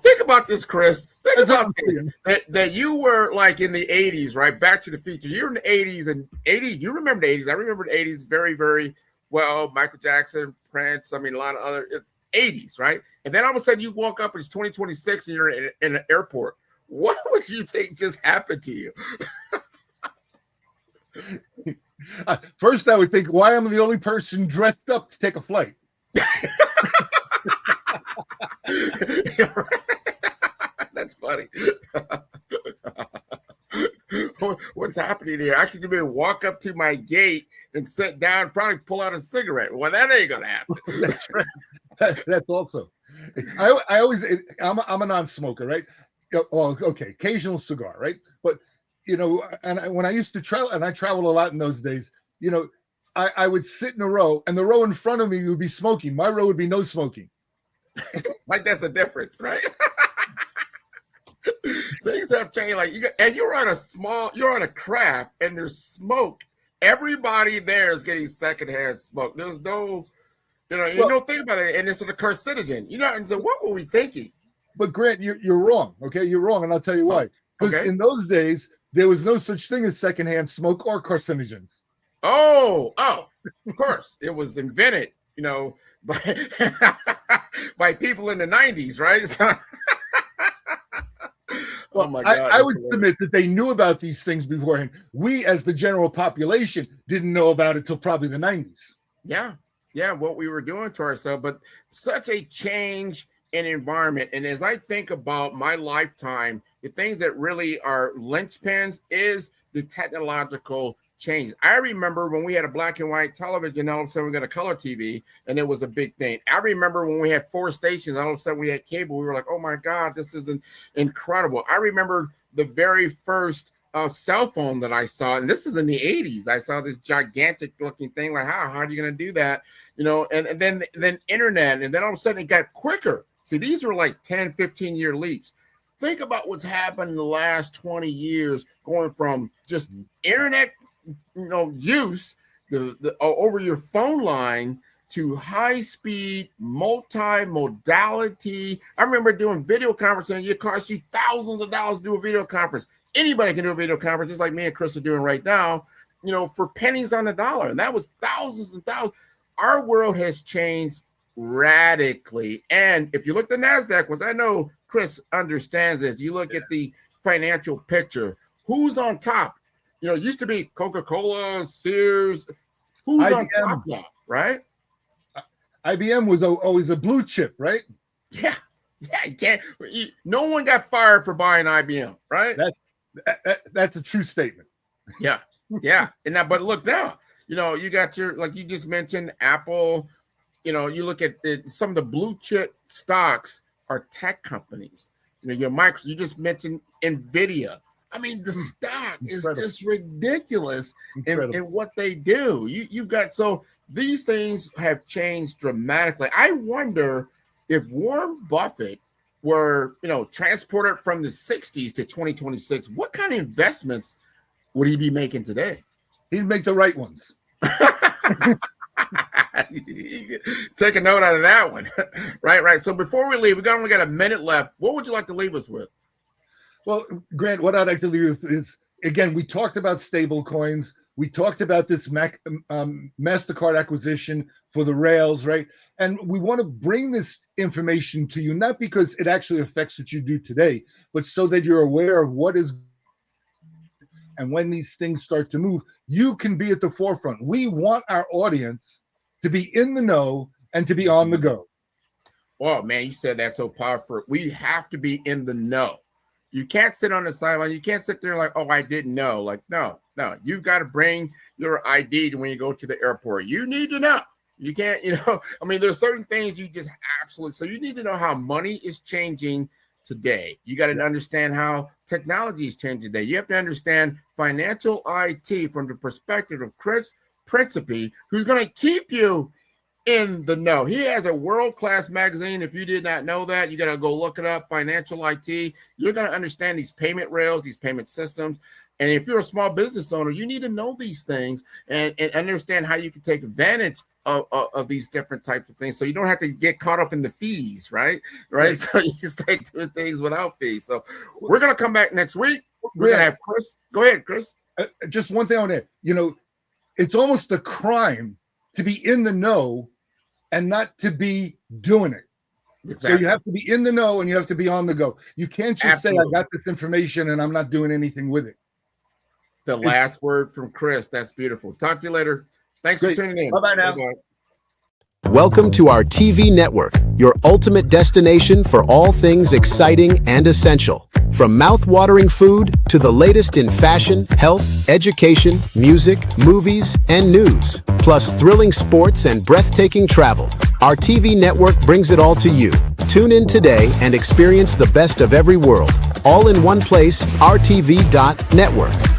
Think about this, Chris. Think about this. That you were like in the 80s, right? Back to the Future. You're in the 80s, and 80s, you remember the 80s. I remember the 80s very, very well. Michael Jackson, Prince, a lot of other 80s, right? And then all of a sudden you walk up and it's 2026 and you're in an airport. What would you think just happened to you? First, I would think, why am I the only person dressed up to take a flight? That's funny. What's happening here? Actually, you may walk up to my gate and sit down, probably pull out a cigarette. Well, that ain't gonna happen. That's right. That's also. I'm a non-smoker, right? Oh, okay, occasional cigar, right? But when I used to travel, and I traveled a lot in those days, I would sit in a row, and the row in front of me would be smoking. My row would be no smoking. Like that's the difference, right? Things have changed. Like you're on a craft, and there's smoke. Everybody there is getting secondhand smoke. There's no, you don't think about it, and it's a carcinogen. And so what were we thinking? But Grant, you're wrong. Okay, you're wrong, and I'll tell you why. Because in those days, there was no such thing as secondhand smoke or carcinogens. Oh, of course, it was invented, by people in the 90s, right? So, oh my God! I would submit that they knew about these things beforehand. We, as the general population, didn't know about it till probably the 90s. Yeah, what we were doing to ourselves, but such a change in environment. And as I think about my lifetime, the things that really are linchpins is the technological change. I remember when we had a black and white television, all of a sudden we got a color TV, and it was a big thing. I remember when we had 4 stations, all of a sudden we had cable. We were like, oh my God, this is incredible. I remember the very first cell phone that I saw, and this is in the 80s. I saw this gigantic looking thing. Like, how are you going to do that? You know, and then internet, and then all of a sudden it got quicker. See, these are like 10, 15-year leaps. Think about what's happened in the last 20 years, going from just internet, use the over your phone line to high-speed, multi-modality. I remember doing video conferencing. It cost you thousands of dollars to do a video conference. Anybody can do a video conference, just like me and Chris are doing right now, for pennies on the dollar. And that was thousands and thousands. Our world has changed radically. And if you look at the NASDAQ, which I know Chris understands this, you look at the financial picture, who's on top? It used to be Coca-Cola, Sears. Who's IBM. On top now, right? IBM was always a blue chip, right? Yeah. You can't. No one got fired for buying IBM, right? That's a true statement. Yeah. And now, but look now, you got your, like you just mentioned, Apple. You look at some of the blue chip stocks are tech companies. Your Microsoft. You just mentioned Nvidia. I mean, the stock is just ridiculous in what they do. You've got, so these things have changed dramatically. I wonder if Warren Buffett were, transported from the 60s to 2026, what kind of investments would he be making today? He'd make the right ones. Take a note out of that one. Right. So before we leave, only got a minute left. What would you like to leave us with? Well, Grant, what I'd like to leave with is, again, we talked about stable coins. We talked about this MasterCard acquisition for the rails, right? And we want to bring this information to you, not because it actually affects what you do today, but so that you're aware of what is, and when these things start to move, you can be at the forefront. We want our audience to be in the know and to be on the go. Oh, man, you said that so powerful. We have to be in the know. You can't sit on the sideline. You can't sit there like, oh, I didn't know. Like, no. You've got to bring your ID when you go to the airport. You need to know. You can't, there's certain things you just absolutely. So you need to know how money is changing today. You got to understand how technology is changing today. You have to understand financial IT from the perspective of Chris Principe, who's going to keep you in the know. He has a world-class magazine. If you did not know that, you got to go look it up, Financial IT. You're going to understand these payment rails, these payment systems. And if you're a small business owner, you need to know these things and understand how you can take advantage of these different types of things. So you don't have to get caught up in the fees, right? So you can start doing things without fees. So we're going to come back next week. We're going to have Chris. Go ahead, Chris. Just one thing on that. It's almost a crime to be in the know and not to be doing it. Exactly. So you have to be in the know and you have to be on the go. You can't just say, I got this information and I'm not doing anything with it. The last word from Chris. That's beautiful. Talk to you later. Thanks for tuning in. Bye-bye now. Bye-bye. Welcome to our TV network, your ultimate destination for all things exciting and essential. From mouth-watering food to the latest in fashion, health, education, music, movies, and news. Plus thrilling sports and breathtaking travel. Our TV network brings it all to you. Tune in today and experience the best of every world. All in one place, rtv.network.